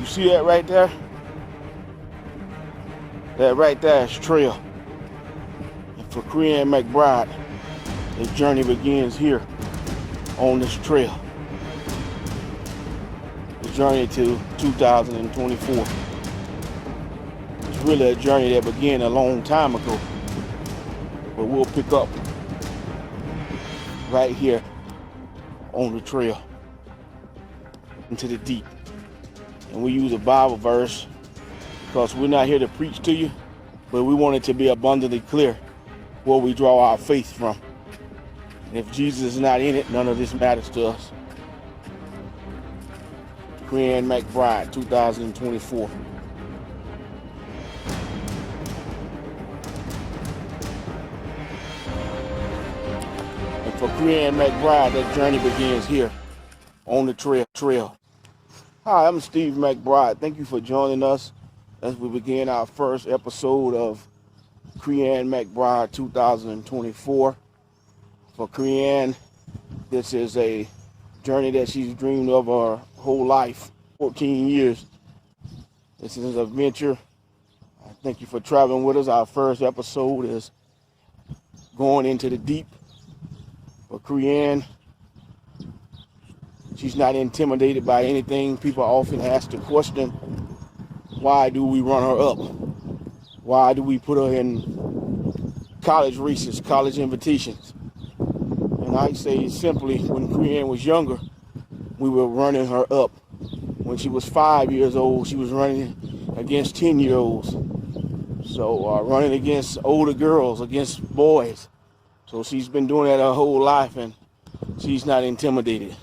You see that right there? That right there is trail. And for Korean McBride, his journey begins here on this trail. The journey to 2024. It's really a journey that began a long time ago. But we'll pick up right here on the trail into the deep. And we use a Bible verse because we're not here to preach to you, but we want it to be abundantly clear where we draw our faith from. And if Jesus is not in it, none of this matters to us. Korean McBride, 2024. And for Korean McBride, that journey begins here on the trail. Hi, I'm Steve McBride. Thank you for joining us as we begin our first episode of Korean McBride 2024. For Korean, this is a journey that she's dreamed of her whole life, 14 years. This is an adventure. Thank you for traveling with us. Our first episode is going into the deep. For Korean, she's not intimidated by anything. People often ask the question, why do we run her up? Why do we put her in college races, college invitations? And I say simply, when Korean was younger, we were running her up. When she was 5 years old, she was running against 10-year-olds. So running against older girls, against boys. So she's been doing that her whole life, and she's not intimidated.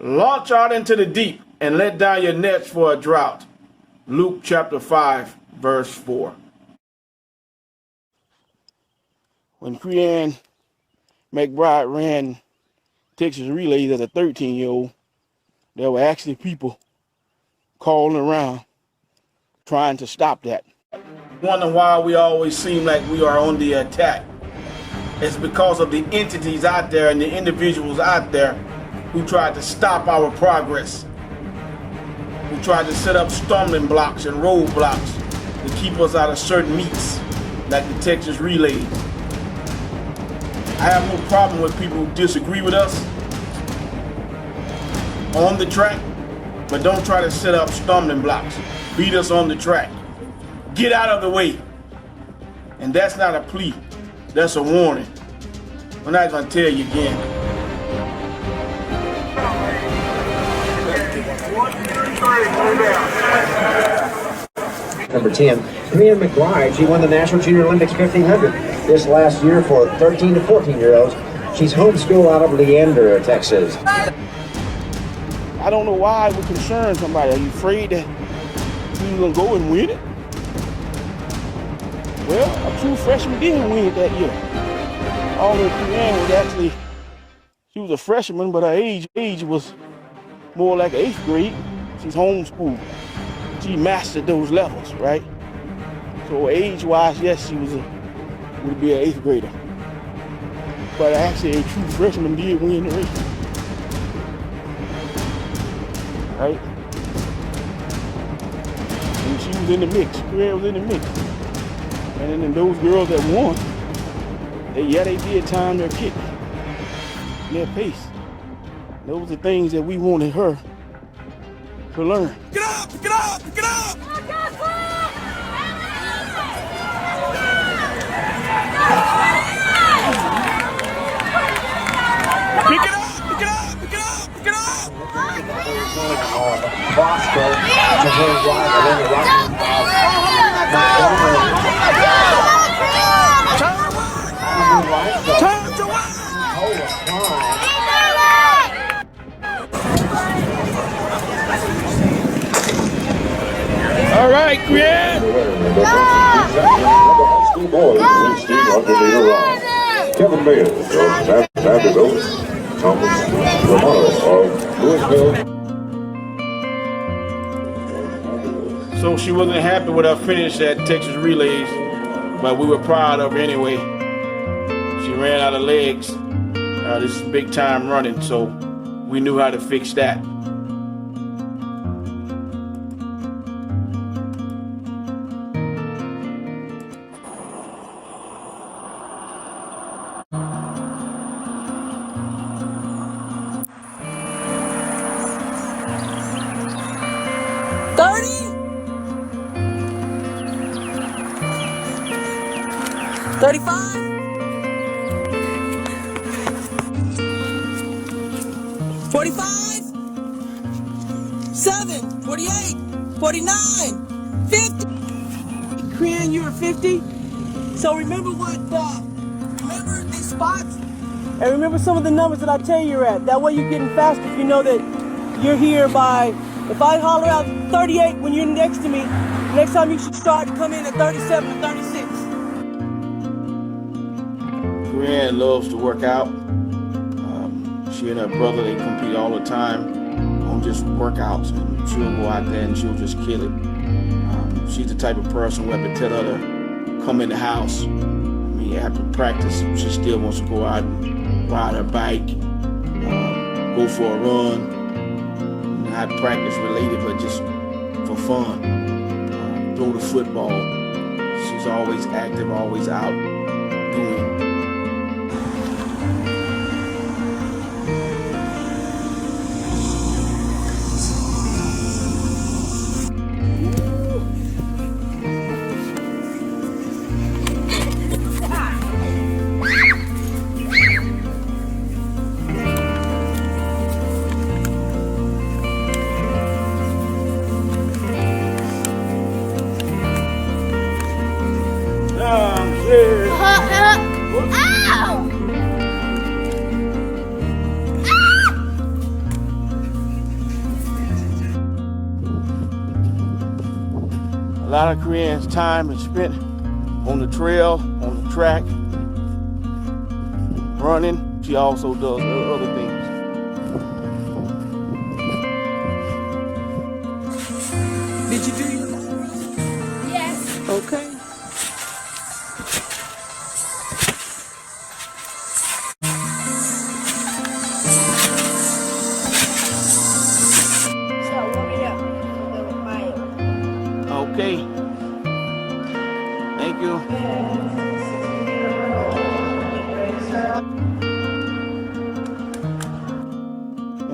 Launch out into the deep and let down your nets for a drought. Luke chapter 5, verse 4. When Korean McBride ran Texas relays as a 13-year-old, there were actually people calling around trying to stop that. Wonder why we always seem like we are on the attack. It's because of the entities out there and the individuals out there who tried to stop our progress, who tried to set up stumbling blocks and roadblocks to keep us out of certain meets, like the Texas relays. I have no problem with people who disagree with us on the track, but don't try to set up stumbling blocks, beat us on the track. Get out of the way. And that's not a plea, that's a warning. I'm not gonna tell you again. Number 10, Korean McBride. She won the National Junior Olympics 1500 this last year for 13 to 14-year-olds. She's homeschooled out of Leander, Texas. I don't know why we concern somebody. Are you afraid that we're gonna go and win it? Well, a true freshman didn't win it that year. Although Korean was actually, she was a freshman, but her age was more like 8th grade. She's homeschooled. She mastered those levels, right? So age-wise, yes, she would be an 8th grader. But actually, a true freshman did win the race, right? And she was in the mix. Korea was in the mix. And then those girls that won, they did time their kick, their pace. Those are things that we wanted her to learn. Get up! Get up! Get up! Pick it up, pick it up, pick it up, pick it up. Prosper to her right, and then the right Turn to one. All right, Chris. School boys reached the 100-meter run. Kevin Mayer of Vanderbilt, Thomas Romano of Louisville. So she wasn't happy with her finish at Texas Relays, but we were proud of her anyway. She ran out of legs. This is big time running, so we knew how to fix that. Korean, you're 50. So remember remember these spots? And remember some of the numbers that I tell you you're at. That way you're getting faster if you know that you're here by, if I holler out 38 when you're next to me, next time you should start to come in at 37 or 36. Korean loves to work out. She and her brother, they compete all the time on just workouts, and she'll go out there and she'll just kill it. She's the type of person who have to tell her to come in the house. I mean, after practice, she still wants to go out and ride her bike, go for a run, not practice related, but just for fun. Throw the football. She's always active, always out doing. A lot of Koreans' time is spent on the trail, on the track, running. She also does other things. Did you do your long run? Yes. Okay. So warm it up for the fire. Okay. Thank you.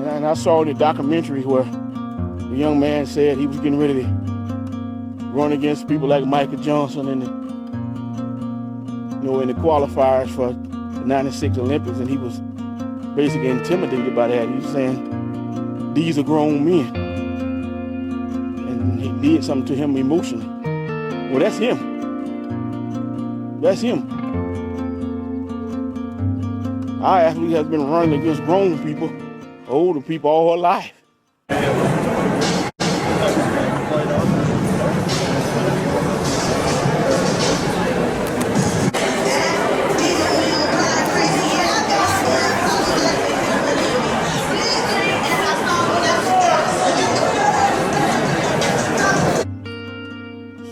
And I saw the documentary where the young man said he was getting ready to run against people like Michael Johnson in the qualifiers for the '96 Olympics, and he was basically intimidated by that. He was saying, these are grown men. And he did something to him emotionally. Well, that's him. That's him. Our athlete has been running against grown people, older people all her life.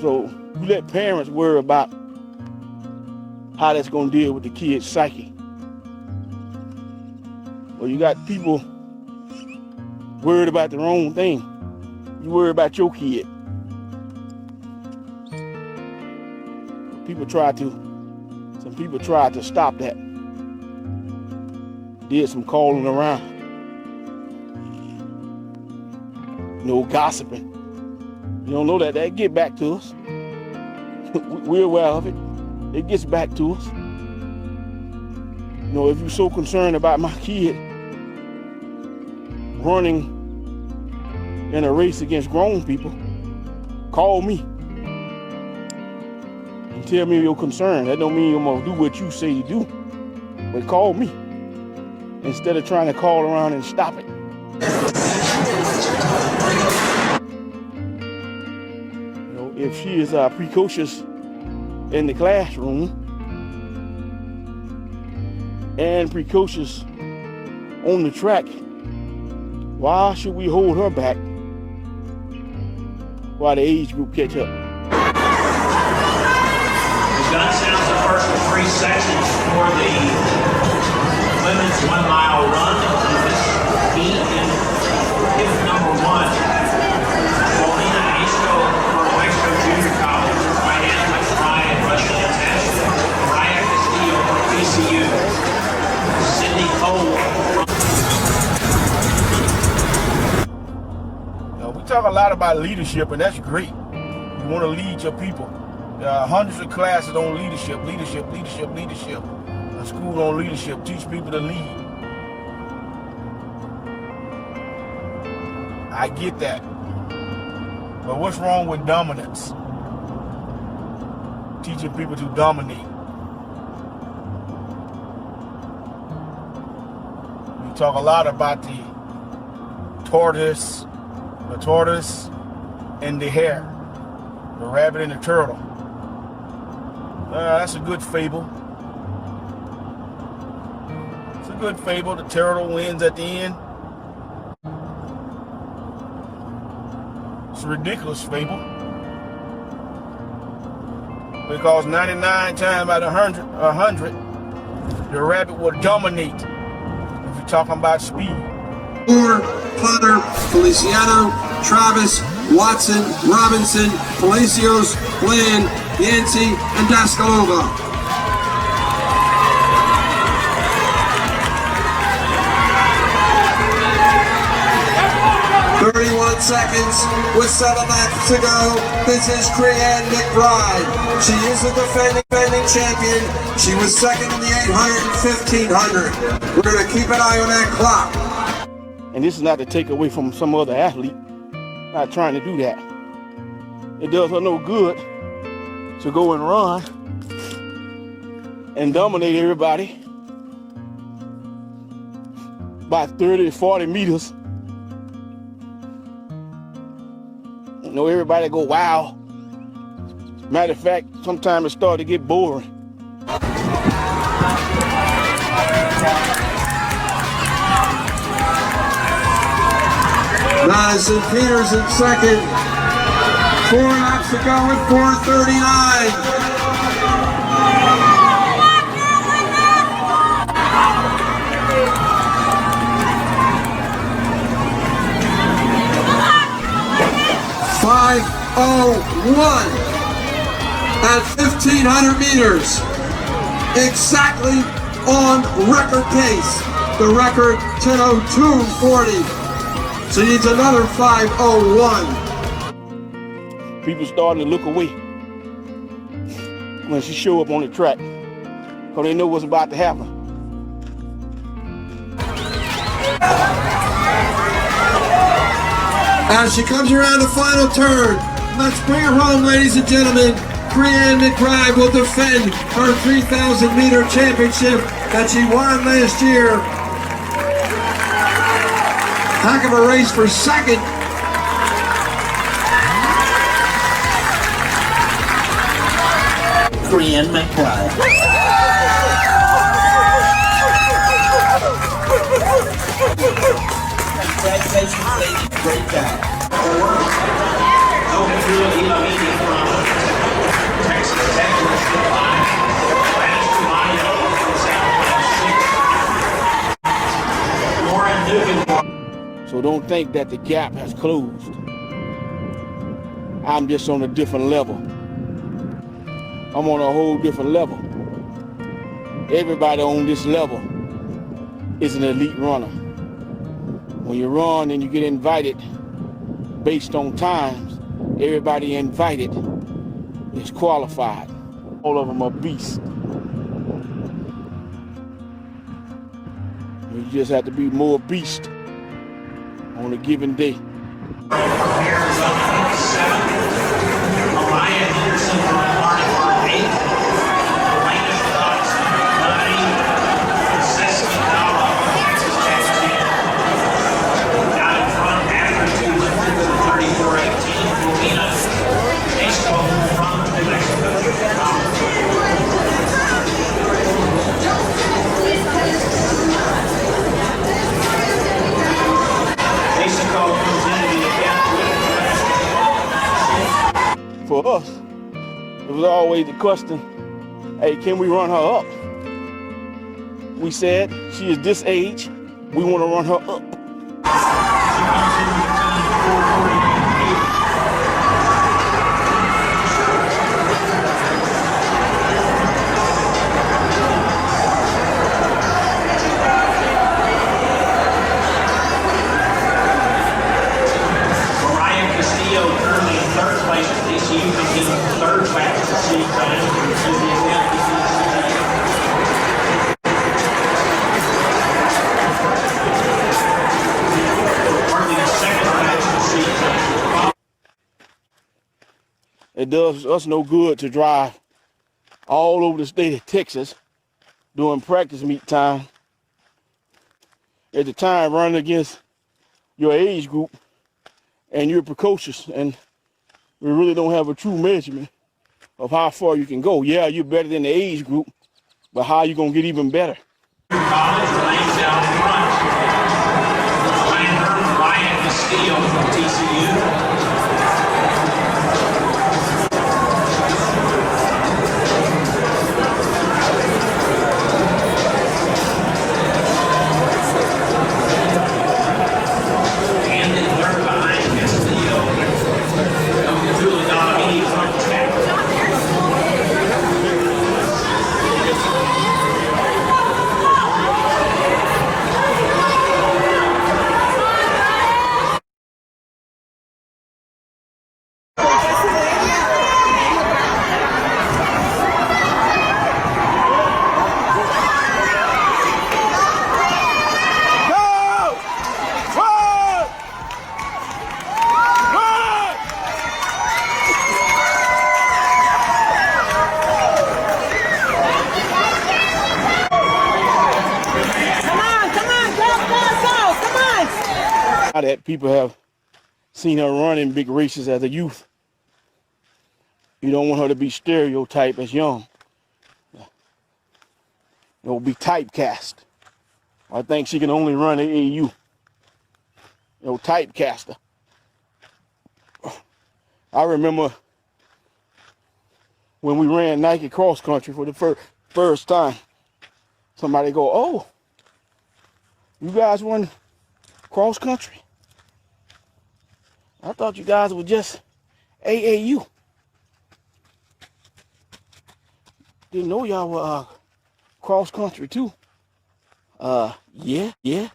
So you let parents worry about how that's going to deal with the kid's psyche. Well, you got people worried about the wrong thing. You worry about your kid. Some people tried to stop that. Did some calling around. Gossiping. You don't know that get back to us. We're aware of it. It gets back to us. You know, if you're so concerned about my kid running in a race against grown people, call me and tell me your concern. That don't mean I'm gonna do what you say you do, but call me instead of trying to call around and stop it. You know, if she is precocious in the classroom and precocious on the track, why should we hold her back while the age group catch up? The gun sounds the first of 3 sections for the women's 1 mile run. This heat in hit number 1. Paulina Isco from Mexico Junior College. Ryan McBride, Russian International. Mariah Castillo from VCU. Sydney Cole from... We talk a lot about leadership, and that's great. You want to lead your people. There are hundreds of classes on leadership. A school on leadership, teach people to lead. I get that. But what's wrong with dominance? Teaching people to dominate. We talk a lot about the tortoise and the hare, the rabbit and the turtle. That's a good fable. It's a good fable. The turtle wins at the end. It's a ridiculous fable, because 99 times out of 100, the rabbit will dominate if you're talking about speed. Potter, Feliciano, Travis, Watson, Robinson, Palacios, Bland, Yancey, and Daskalova. 31 seconds with 7 laps to go. This is McBride. She is the defending champion. She was second in the 800 and 1500. We're going to keep an eye on that clock. And this is not to take away from some other athlete. Not trying to do that. It does her no good to go and run and dominate everybody by 30, 40 meters. You know, everybody go, wow. Matter of fact, sometimes it starts to get boring. Madison Peters in second. 4 laps to go with 4:39. .501 at 1,500 meters. Exactly on record pace. The record 10:02:40. So he needs another 5:01. People starting to look away when she show up on the track, because they know what's about to happen. As she comes around the final turn, let's bring her home, ladies and gentlemen. McBride will defend her 3,000 meter championship that she won last year. Heck of a race for second. McBride. Congratulations, ladies. Great job. Texas Tech. So don't think that the gap has closed. I'm just on a different level. I'm on a whole different level. Everybody on this level is an elite runner. When you run and you get invited based on times, everybody invited is qualified. All of them are beasts. You just have to be more beast on a given day. For us, it was always the question, hey, can we run her up? We said, she is this age, we want to run her up. It does us no good to drive all over the state of Texas during practice meet time. At the time running against your age group and you're precocious, and we really don't have a true measurement of how far you can go. Yeah, you're better than the age group, but how are you gonna get even better? College lanes down front. Ryan Castillo from TCU. That people have seen her run in big races as a youth. You don't want her to be stereotyped as young. It'll be typecast. I think she can only run AAU. Typecast her. I remember when we ran Nike cross country for the first time. Somebody go, "Oh, you guys run cross country? I thought you guys were just AAU. Didn't know y'all were cross country too." Yeah. You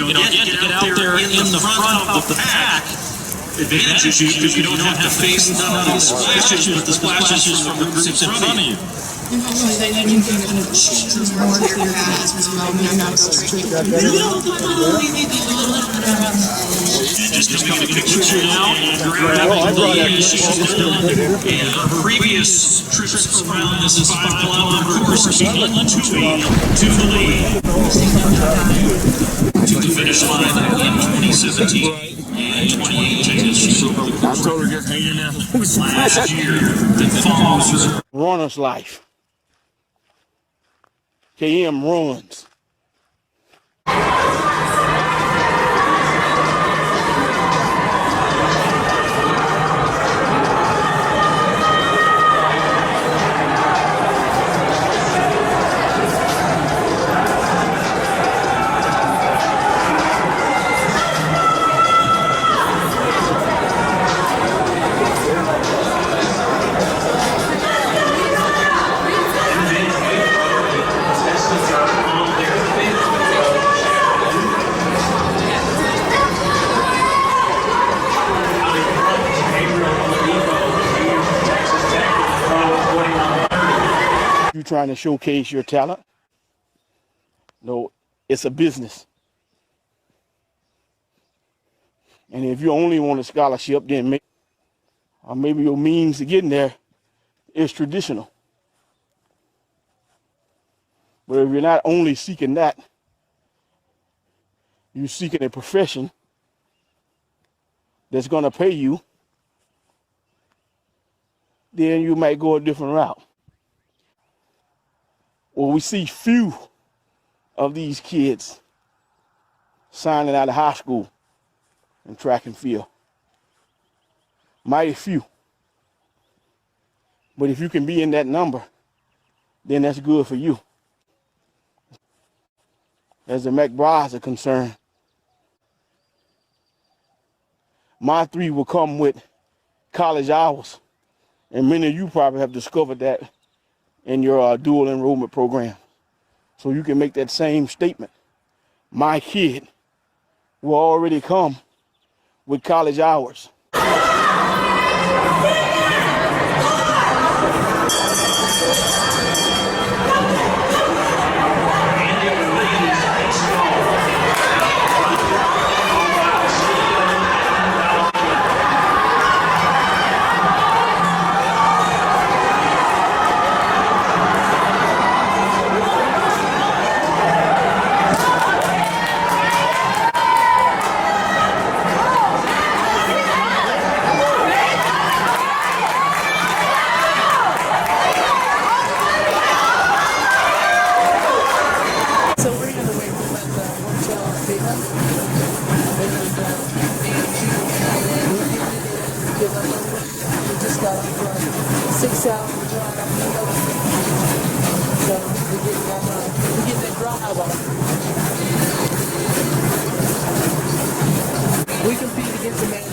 get out there in the front of the pack. Advantages you because you don't have to face not only splashes, but the splashes from the groups in front of you. And hopefully then you can kind of choose more of your paths as well. Maybe not straight through. Maybe a little bit of And just to make a picture now, and grabbing the lead as she's done in her previous trips around this 5-kilometer course, beating Latui to the lead to the finish line in 2017. And 2018, she broke the course last year that follows her. Runner's life. KM runs. you're trying to showcase your talent. No, it's a business. And if you only want a scholarship, then maybe your means to getting there is traditional. But if you're not only seeking that, you're seeking a profession that's going to pay you, then you might go a different route. Well, we see few of these kids signing out of high school in track and field. Mighty few. But if you can be in that number, then that's good for you. As the McBrides are concerned, my 3 will come with college hours. And many of you probably have discovered that in your dual enrollment program. So you can make that same statement. My kid will already come with college hours. We compete against the man.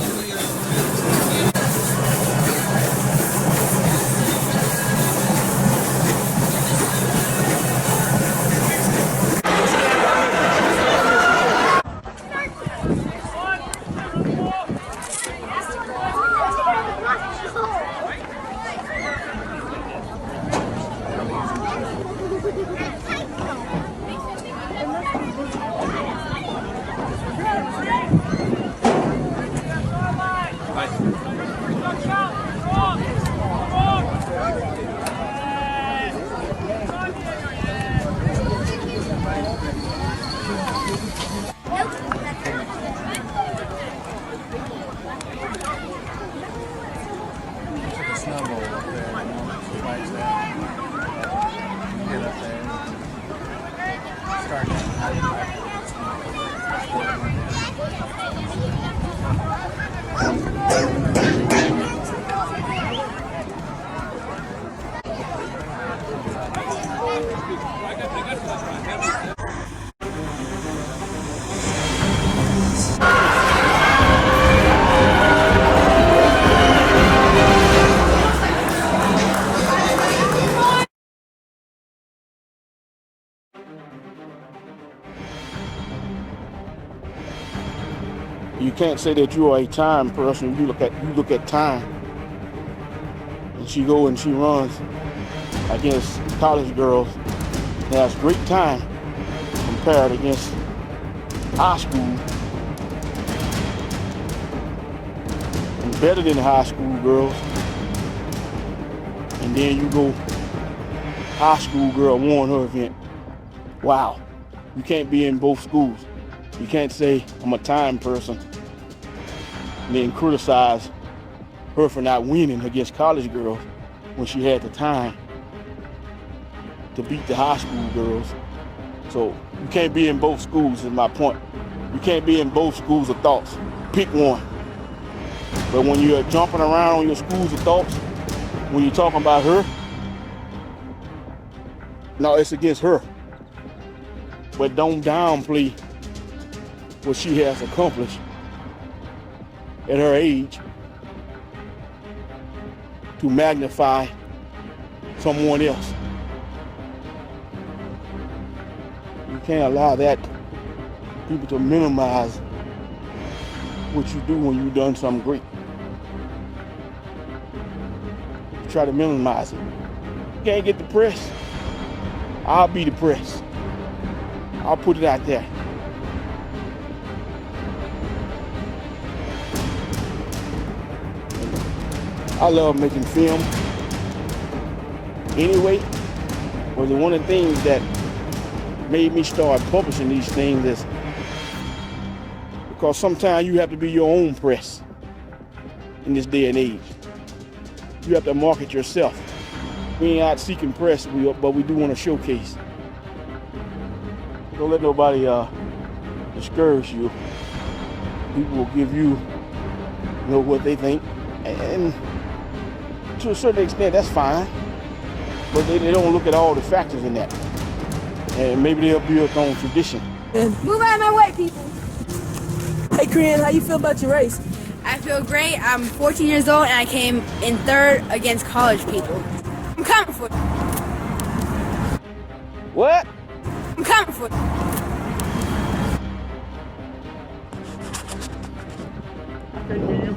You can't say that you are a time person. You look at time. And she go and she runs against college girls and has great time compared against high school and better than high school girls. And then you go high school girl won her event. Wow. You can't be in both schools. You can't say I'm a time person and then criticize her for not winning against college girls when she had the time to beat the high school girls. So you can't be in both schools is my point. You can't be in both schools of thoughts. Pick one. But when you're jumping around on your schools of thoughts, when you're talking about her, no, it's against her. But don't downplay what she has accomplished at her age to magnify someone else. You can't allow that people to minimize what you do when you've done something great. You try to minimize it. You can't get the press. I'll be the press. I'll put it out there. I love making film. Anyway, was one of the things that made me start publishing these things is because sometimes you have to be your own press in this day and age. You have to market yourself. We ain't out seeking press, but we do want to showcase. Don't let nobody discourage you. People will give you what they think, and to a certain extent that's fine, but they don't look at all the factors in that, and maybe they'll build on tradition. Move out of my way, people. Hey, Korean, how you feel about your race? I feel great. I'm 14 years old and I came in third against college people. I'm coming for you. What? I'm coming for you. I can't hear you.